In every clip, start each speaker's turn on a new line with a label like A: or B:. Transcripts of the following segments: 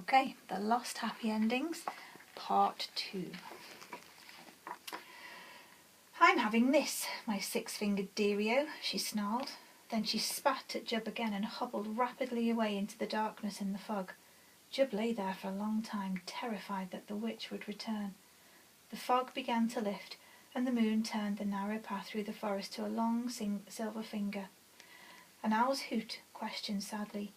A: Okay, The Lost Happy Endings, Part 2. "I'm having this, my six-fingered deario," she snarled. Then she spat at Jub again and hobbled rapidly away into the darkness and the fog. Jub lay there for a long time, terrified that the witch would return. The fog began to lift, and the moon turned the narrow path through the forest to a long silver finger. An owl's hoot questioned sadly.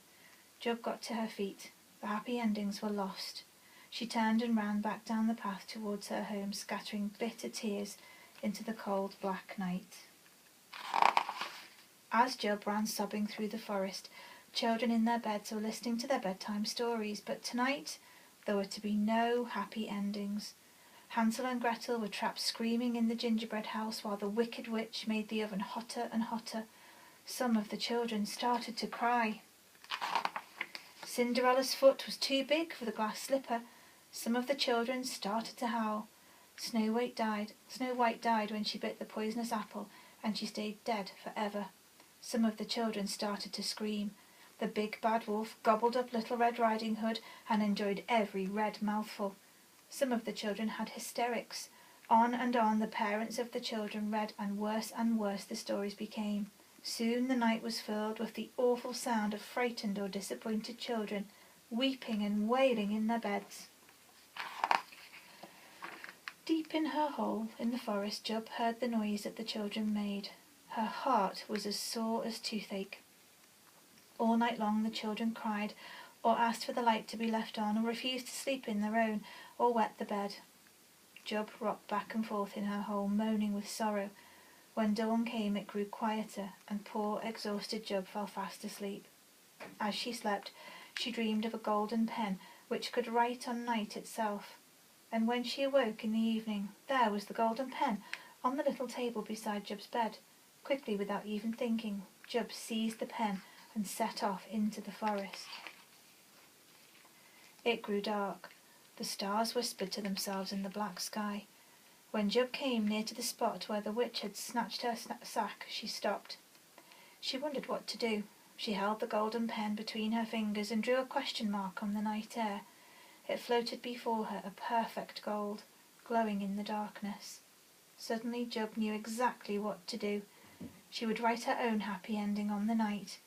A: Jub got to her feet. The happy endings were lost. She turned and ran back down the path towards her home, scattering bitter tears into the cold black night. As Jub ran sobbing through the forest, children in their beds were listening to their bedtime stories, but tonight there were to be no happy endings. Hansel and Gretel were trapped screaming in the gingerbread house while the wicked witch made the oven hotter and hotter. Some of the children started to cry. Cinderella's foot was too big for the glass slipper. Some of the children started to howl. Snow White died when she bit the poisonous apple, and she stayed dead forever. Some of the children started to scream. The big bad wolf gobbled up Little Red Riding Hood and enjoyed every red mouthful. Some of the children had hysterics. On and on the parents of the children read, and worse the stories became. Soon the night was filled with the awful sound of frightened or disappointed children, weeping and wailing in their beds. Deep in her hole in the forest, Jub heard the noise that the children made. Her heart was as sore as toothache. All night long the children cried, or asked for the light to be left on, or refused to sleep in their own, or wet the bed. Jub rocked back and forth in her hole, moaning with sorrow. When dawn came it grew quieter, and poor exhausted Jub fell fast asleep. As she slept, she dreamed of a golden pen which could write on night itself. And when she awoke in the evening, there was the golden pen on the little table beside Jub's bed. Quickly, without even thinking, Jub seized the pen and set off into the forest. It grew dark. The stars whispered to themselves in the black sky. When Jub came near to the spot where the witch had snatched her sack, she stopped. She wondered what to do. She held the golden pen between her fingers and drew a question mark on the night air. It floated before her, a perfect gold, glowing in the darkness. Suddenly Jub knew exactly what to do. She would write her own happy ending on the night.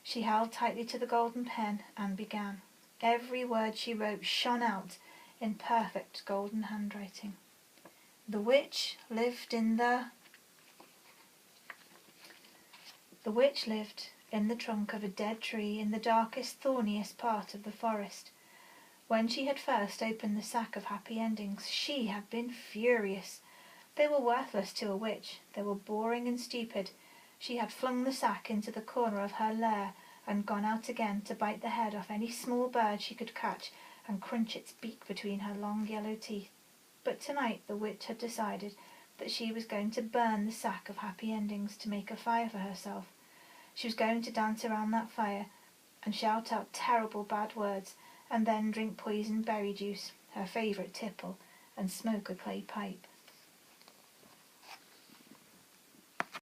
A: She held tightly to the golden pen and began. Every word she wrote shone out in perfect golden handwriting. The witch lived in the trunk of a dead tree in the darkest, thorniest part of the forest. When she had first opened the sack of happy endings, she had been furious. They were worthless to a witch. They were boring and stupid. She had flung the sack into the corner of her lair and gone out again to bite the head off any small bird she could catch and crunch its beak between her long yellow teeth. But tonight the witch had decided that she was going to burn the sack of happy endings to make a fire for herself. She was going to dance around that fire and shout out terrible bad words, and then drink poisoned berry juice, her favourite tipple, and smoke a clay pipe.